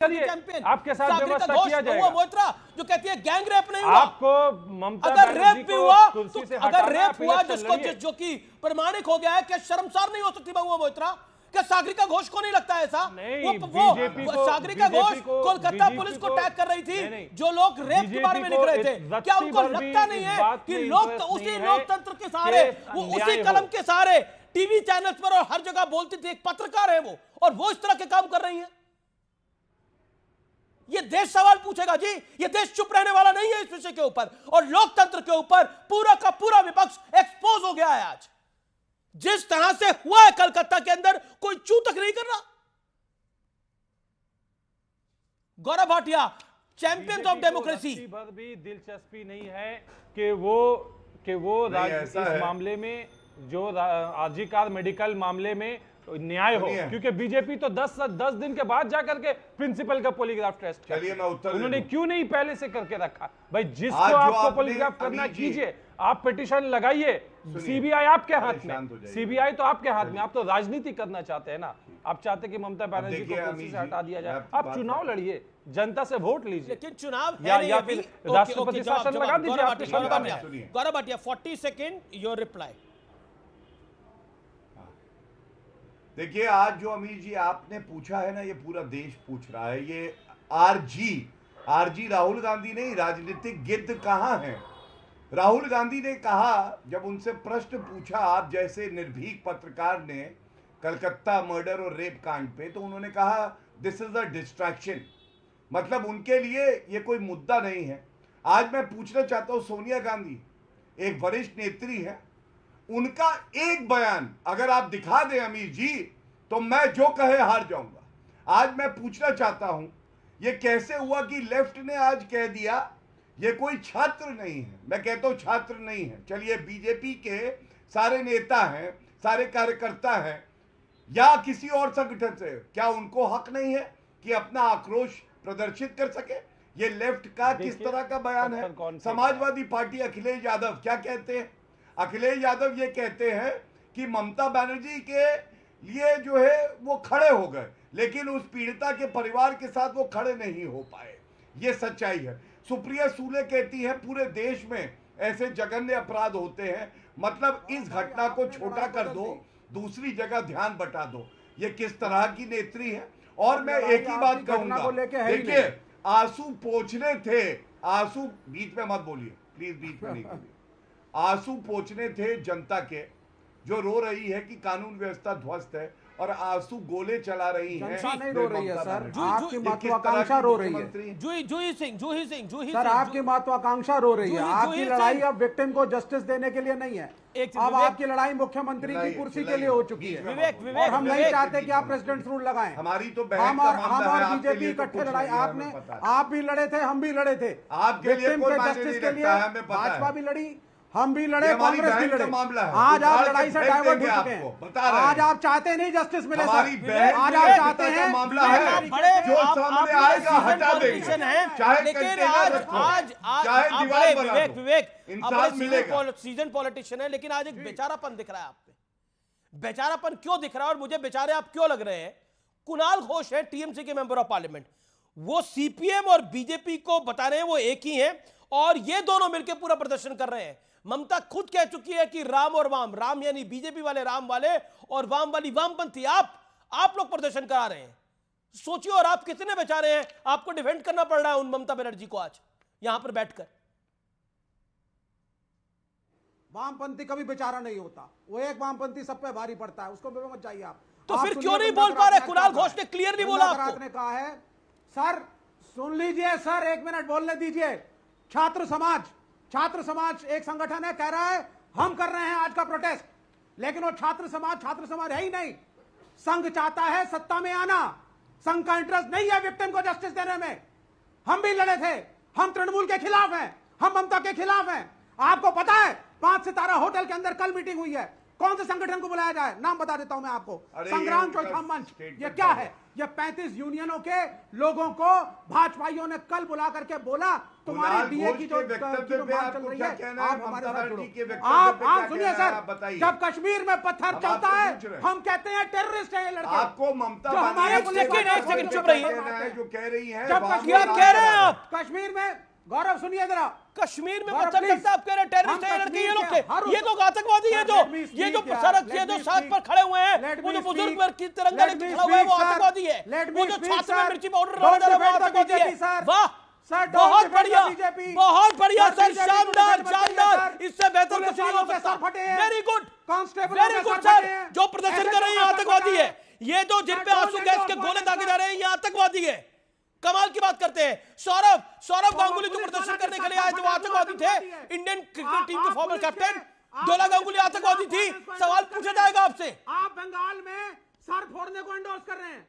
Champion आपके साथ व्यवस्था किया जाएगा। मोइत्रा जो कहती है गैंग रेप नहीं हुआ, आपको ममता अगर रेप भी हुआ कुर्सी से अगर रेप हुआ जिसको जो कि प्रमाणित हो गया है, क्या शर्मसार नहीं हो सकती महुआ मोइत्रा? क्या सागरिका घोष को नहीं लगता है ऐसा? वो सागरिका घोष कोलकाता पुलिस को टैग कर रही थी जो लोग रेप के बारे में लिख रहे थे। क्या उनको लगता नहीं है कि उसी लोकतंत्र के सहारे, वो उसी कलम के सहारे टीवी चैनल्स पर और हर जगह बोलती थी, एक पत्रकार है वो, और वो इस तरह के काम कर रही है? ये देश सवाल पूछेगा जी, ये देश चुप रहने वाला नहीं है इस विषय के ऊपर। और लोकतंत्र के ऊपर पूरा का पूरा विपक्ष एक्सपोज हो गया है आज। जिस तरह से हुआ है कलकत्ता के अंदर, कोई चू तक नहीं कर रहा। Gaurav Bhatia, champions of democracy, भी दिलचस्पी नहीं है कि वो इस मामले में जो आरजीकर मेडिकल मामले में न्याय हो, क्योंकि बीजेपी तो 10 दिन के बाद जाकर के प्रिंसिपल का पॉलीग्राफ टेस्ट, चलिए मैं उत्तर उन्होंने क्यों नहीं पहले से करके रखा? भाई जिसको आपको पॉलीग्राफ करना कीजिए, आप पिटीशन लगाइए, सीबीआई आपके हाथ में, सीबीआई तो आपके हाथ में। आप तो राजनीति करना चाहते हैं ना, आप चाहते कि ममता बनर्जी को कुर्सी से हटा दिया जाए। आप चुनाव लड़िए, जनता से वोट लीजिए, लेकिन चुनाव या फिर राष्ट्रपति शासन लगा दीजिए। Gaurav Bhatia 40 second your reply. देखिए, आज जो अमीर जी आपने पूछा है ना, ये पूरा देश पूछ रहा है। ये आरजी राहुल गांधी नहीं, राजनीतिक गिद्ध कहां है? राहुल गांधी ने कहा, जब उनसे प्रश्न पूछा आप जैसे निर्भीक पत्रकार ने कलकत्ता मर्डर और रेप कांड पे, तो उन्होंने कहा दिस इज अ डिस्ट्रैक्शन। मतलब उनके लिए ये कोई मुद्दा नहीं है। आज मैं पूछना चाहता हूं, सोनिया गांधी एक वरिष्ठ नेत्री है, उनका एक बयान अगर आप दिखा दें अमीर जी, तो मैं जो कहे हार जाऊंगा। आज मैं पूछना चाहता हूं, ये कैसे हुआ कि लेफ्ट ने आज कह दिया ये कोई छात्र नहीं है? मैं कहता हूं छात्र नहीं है। चलिए, बीजेपी के सारे नेता हैं, सारे कार्यकर्ता हैं, या किसी और संगठन से, क्या उनको हक नहीं है कि अपना आक्रोश प्रदर्शित कर सके? ये लेफ्ट का किस तरह का बयान है? समाजवादी पार्टी अखिलेश यादव क्या कहते हैं? अखिलेश यादव ये कहते हैं कि ममता बनर्जी के लिए जो है वो खड़े हो गए, लेकिन उस पीड़िता के परिवार के साथ वो खड़े नहीं हो पाए। ये सच्चाई है। सुप्रिया सूले कहती है पूरे देश में ऐसे जघन्य अपराध होते हैं, मतलब इस घटना को छोटा कर दो, दूसरी जगह ध्यान बटा दो। ये किस तरह की नेत्री है? और मैं एक ही बात कहूंगा, देखिए, आंसू पोंछने थे, आंसू, बीच में मत बोलिए प्लीज, बीच में नहीं बोलिए। आंसू पोंछने थे जनता के, जो रो रही है कि कानून व्यवस्था ध्वस्त है, और आंसू गोले चला रही है। नहीं रो रही है सर, आपकी महत्वाकांक्षा रो रही है। जूही सिंह सर, आपकी महत्वाकांक्षा रो रही है। आपकी लड़ाई अब विक्टिम को जस्टिस देने के लिए नहीं है, अब आपकी लड़ाई मुख्यमंत्री की कुर्सी के लिए हो चुकी है। और हम नहीं चाहते कि आप प्रेसिडेंट रूल लगाएं। हमारी तो हम और बीजेपी इकट्ठे लड़ाई, आप भी लड़े थे, हम भी लड़े थे विक्टिम के जस्टिस के लिए। भाजपा भी लड़ी, हम भी लड़े, कांग्रेस भी लड़े। आज आप लड़ाई से डाइवर्ट हो चुके हैं। आज आप चाहते नहीं जस्टिस मिले सर, आज आप चाहते हैं मामला है जो सामने आएगा हटा देंगे, विवेक सीजन पॉलिटिशियन है, लेकिन आज एक बेचारापन दिख रहा है आप पे। बेचारापन क्यों दिख रहा है और मुझे बेचारे आप क्यों लग रहे हैं? कुणाल घोष है टीएमसी के मेंबर ऑफ पार्लियामेंट, वो सीपीएम और बीजेपी को बता रहे हैं वो एक ही हैं, और ये दोनों मिलकर पूरा प्रदर्शन कर रहे हैं। ममता खुद कह चुकी है कि राम और वाम, राम यानी बीजेपी वाले राम वाले और वाम वाली वामपंथी, आप लोग प्रदर्शन करा रहे हैं। सोचिए, और आप कितने बेचारे हैं, आपको डिफेंड करना पड़ रहा है उन ममता बनर्जी को आज यहां पर बैठकर। वामपंथी कभी बेचारा नहीं होता, वो एक वामपंथी सब पे भारी पड़ता है, उसको मत चाहिए आप। तो फिर क्यों नहीं बोल पा रहे? कुणाल घोष ने क्लियरली बोला आपको। ने कहा है सर, सुन लीजिए सर, 1 मिनट बोलने दीजिए। छात्र समाज एक संगठन है, कह रहा है हम कर रहे हैं आज का प्रोटेस्ट, लेकिन वो छात्र समाज है ही नहीं। संघ चाहता है सत्ता में आना, संघ का इंटरेस्ट नहीं है विक्टिम को जस्टिस देने में। हम भी लड़े थे, हम तृणमूल के खिलाफ हैं, हम ममता के खिलाफ हैं। आपको पता है 5 सितारा होटल के अंदर कल मीटिंग हुई है, कौन से संगठन को बुलाया जाए? नाम बता देता हूं मैं आपको, अरे संग्राम ये चौथा मंच। स्टेटमेंट ये क्या है? ये 35 यूनियनों के लोगों को भाजपाइयों ने कल बुला करके बोला तुम्हारी कुणाल बीए घोष की के जो वक्तव्य पे मांग आपको चल रही क्या है, कहना है? आप हमारे ममता साथ बनर्जी के जुड़ो। वक्तव्य आप पे क्या सुनिए कहना है? सर, आप बताइए। जब कश्मीर में पत्थर अब चलता आपसे है पूछ रहे हैं। हम कहते हैं टेररिस्ट है ये लड़के। आपको ममता जो हमारे बनर्जी पुलिस के वाले एक सेकंड वक्तव्य चुप पे रहिए। कहना है जो कह रही है जब वहां कश्मीर पे क्या कह रहे हैं बात आप? कश्मीर में, गौरव सुनिए जरा, कश्मीर में गौरव, पत्थर please। चलता है, आप कह रहे हैं टेररिस्ट है हम लड़के, ये कश्मीर लोग के थे, हर ये लोग आतंकवादी है, Sir, जो let me ये जो speak, सड़क let ये जो me सड़क speak। पर खड़े हुए हैं, Let वो me जो बुजुर्ग speak। वर्ग की तिरंगा Let लेके me खड़ा हुआ है वो speak, sir। आतंकवादी है, Let वो me जो speak, छात्र में sir। मिर्ची पाउडर Don't डाला जा रहा है वो defend the आतंकवादी है। BJP, sir। वाह, Sir, don't बहुत defend the बढ़िया, BJP। बहुत बढ़िया Sir, सर, BJP को शानदार defend मत करिए, शानदार, sir। इससे बेहतर पुलिस कुछ नहीं वालों हो के सकता। सर फटे हैं। वेरी गुड, कांस्टेबलों वेरी के गुड सर सर, फटे हैं। जो प्रदर्शन SHO कर रहे हैं का सर आतंकवादी फटा है, ये जो जिन Sir, पे don't आंसू गैस के endorse गोले violence, दागे sir। जा रहे हैं ये आतंकवादी है। कमाल की बात करते हैं। सौरभ गांगुली जो पुलिस प्रदर्शन वाला करने के के लिए आए थे वो साथ आतंकवादी थे। आतंकवादी है। इंडियन क्रिकेट आप- टीम के आप फॉर्मर पुलिस कैप्टन के- आप डोला पुलिस गांगुली के आतंकवादी खिलाफ थी। violence को सवाल endorse कर पूछा रहे हैं। जाएगा आपसे। आप बंगाल में सर फोड़ने को एंडोर्स कर रहे हैं।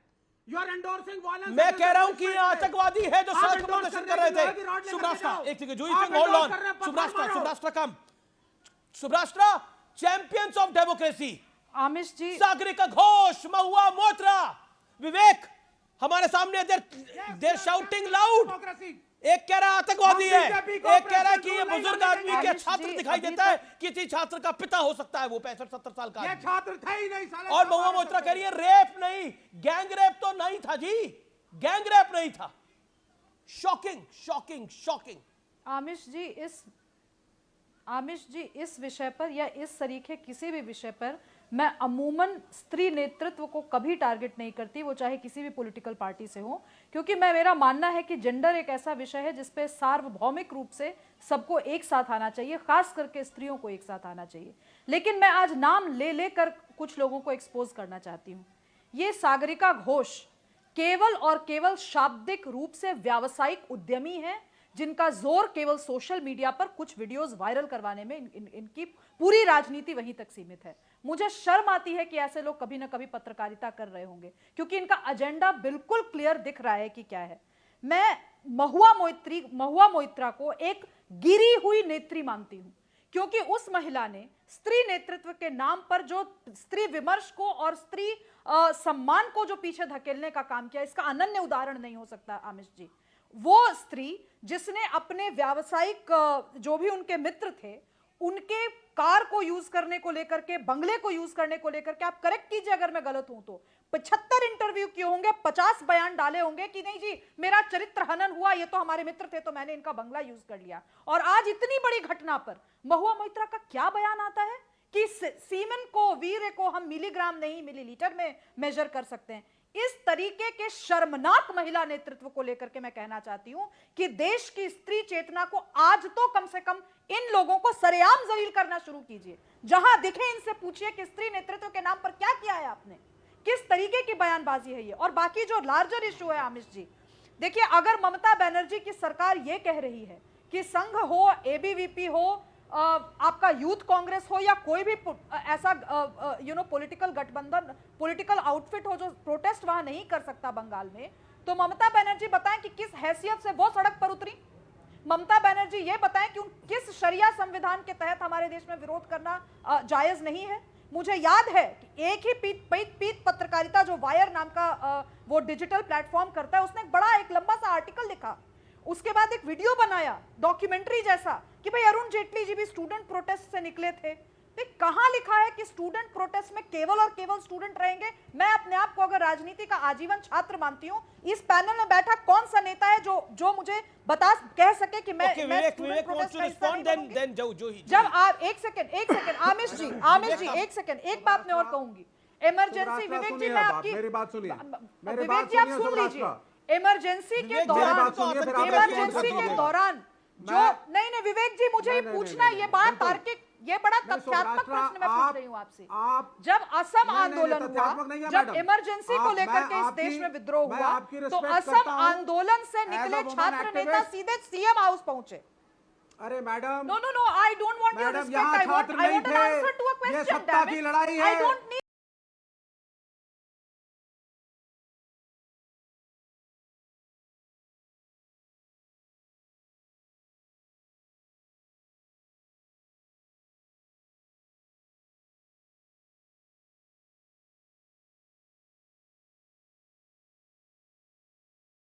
You are endorsing violence. मैं कह रहा हूं कि ये आतंकवादी है जो आप सड़क पर endorse प्रदर्शन कर कर रहे रहे हैं कि लोहे की थे। रॉड लेकर सुब्रास्ट्रा, जाओ। एक सेकंड, जो आप यू होल्ड endorse ऑन। कर रहे हैं, पत्थर सुब्रास्ट्रा मारो। कम। सुब्रास्ट्रा, चैंपियंस ऑफ डेमोक्रेसी, आमिश जी, सागरिका घोष, महुआ मोइत्रा, विवेक हमारे सामने देर शाउटिंग लाउड। एक कह रहा है आतंकवादी है, एक कह रहा है कि ये बुजुर्ग आदमी के छात्र दिखाई देता है, किसी छात्र का पिता हो सकता है वो 65-70 साल का ये आदमी। छात्र थे ही नहीं साले। और महुआ मोइत्रा कह रही है रेप नहीं, गैंग रेप तो नहीं था जी, गैंग रेप नहीं था। Shocking shocking shocking. Amish ji इस विषय पर या इस तरीके किसी भी विषय पर मैं अमूमन स्त्री नेतृत्व को कभी टारगेट नहीं करती, वो चाहे किसी भी पॉलिटिकल पार्टी से हो, क्योंकि मेरा मानना है कि जेंडर एक ऐसा विषय है जिसपे सार्वभौमिक रूप से सबको एक साथ आना चाहिए, खास करके स्त्रियों को एक साथ आना चाहिए। लेकिन मैं आज नाम ले लेकर कुछ लोगों को एक्सपोज करना चाहती हूँ। ये सागरिका घोष केवल और केवल शाब्दिक रूप से व्यावसायिक उद्यमी है, जिनका जोर केवल सोशल मीडिया पर कुछ वीडियोस वायरल करवाने में इनकी पूरी राजनीति वहीं तक सीमित है। मुझे शर्म आती है कि ऐसे लोग कभी ना कभी पत्रकारिता कर रहे होंगे, क्योंकि इनका एजेंडा बिल्कुल क्लियर दिख रहा है कि क्या है। मैं महुआ मोइत्रा को एक गिरी हुई नेत्री मानती हूं, क्योंकि उस महिला ने स्त्री नेतृत्व के नाम पर जो स्त्री विमर्श को और स्त्री सम्मान को जो पीछे धकेलने का काम किया, इसका अनन्य उदाहरण नहीं हो सकता आमिश जी। वो स्त्री जिसने अपने व्यावसायिक जो भी उनके मित्र थे उनके कार को यूज करने को लेकर के, बंगले को यूज करने को लेकर के, आप करेक्ट कीजिए अगर मैं गलत हूं तो, 75 इंटरव्यू किए होंगे, 50 बयान डाले होंगे कि नहीं जी मेरा चरित्र हनन हुआ, ये तो हमारे मित्र थे तो मैंने इनका बंगला यूज कर लिया। और आज इतनी बड़ी घटना पर महुआ मोइत्रा का क्या बयान आता है कि सीमेन को, वीर्य को हम मिलीग्राम नहीं मिलीलीटर में मेजर कर सकते हैं। इस तरीके के शर्मनाक महिला नेतृत्व को लेकर के मैं कहना चाहती हूं कि देश की स्त्री चेतना को आज तो कम से कम इन लोगों को सरेआम जलील करना शुरू कीजिए। जहां दिखे इनसे पूछिए कि स्त्री नेतृत्व के नाम पर क्या किया है आपने, किस तरीके की बयानबाजी है ये। और बाकी जो लार्जर इशू है आमिश जी, देखिए अगर ममता बनर्जी की सरकार ये कह रही है कि संघ हो, एबीवीपी हो, आपका यूथ कांग्रेस हो या कोई भी ऐसा पॉलिटिकल गठबंधन, पॉलिटिकल आउटफिट हो जो प्रोटेस्ट वहां नहीं कर सकता बंगाल में, तो ममता बनर्जी बताएं कि किस हैसियत से वो सड़क पर उतरी। ममता बनर्जी ये बताएं कि किस शरिया संविधान के तहत हमारे देश में विरोध करना जायज नहीं है। मुझे याद है कि एक ही पीत पत्रकारिता जो वायर नाम का वो डिजिटल प्लेटफॉर्म करता है, उसने एक लंबा सा आर्टिकल लिखा, उसके बाद एक वीडियो बनाया डॉक्यूमेंट्री जैसा कि भाई अरुण जेटली जी भी स्टूडेंट प्रोटेस्ट से निकले थे। कहां लिखा है कि स्टूडेंट प्रोटेस्ट में केवल और केवल स्टूडेंट रहेंगे? मैं अपने आप को अगर राजनीति का आजीवन छात्र मानती हूं, इस पैनल में बैठा कौन सा नेता है जो मुझे कह सके कि मैं विवेक wants to respond, then जब आप एक सेकंड आमिश जी एक सेकंड, एक बात मैं और कहूंगी। इमरजेंसी विवेक जी, मैं आपकी मेरी बात सुनिए, विवेक जी आप सुन लीजिए। इमरजेंसी के दौरान जो नहीं विवेक जी, मुझे ही पूछना है, ये बात तार्किक, ये बड़ा तथ्यात्मक प्रश्न मैं पूछ रही हूँ आपसे। जब असम आंदोलन हुआ, जब इमरजेंसी को लेकर के इस देश में विद्रोह हुआ, तो असम आंदोलन से निकले छात्र नेता सीधे सीएम हाउस पहुंचे। अरे madam, no, I don't want your respect, I want an answer to a question. ये सत्ता की लड़ाई है। I don't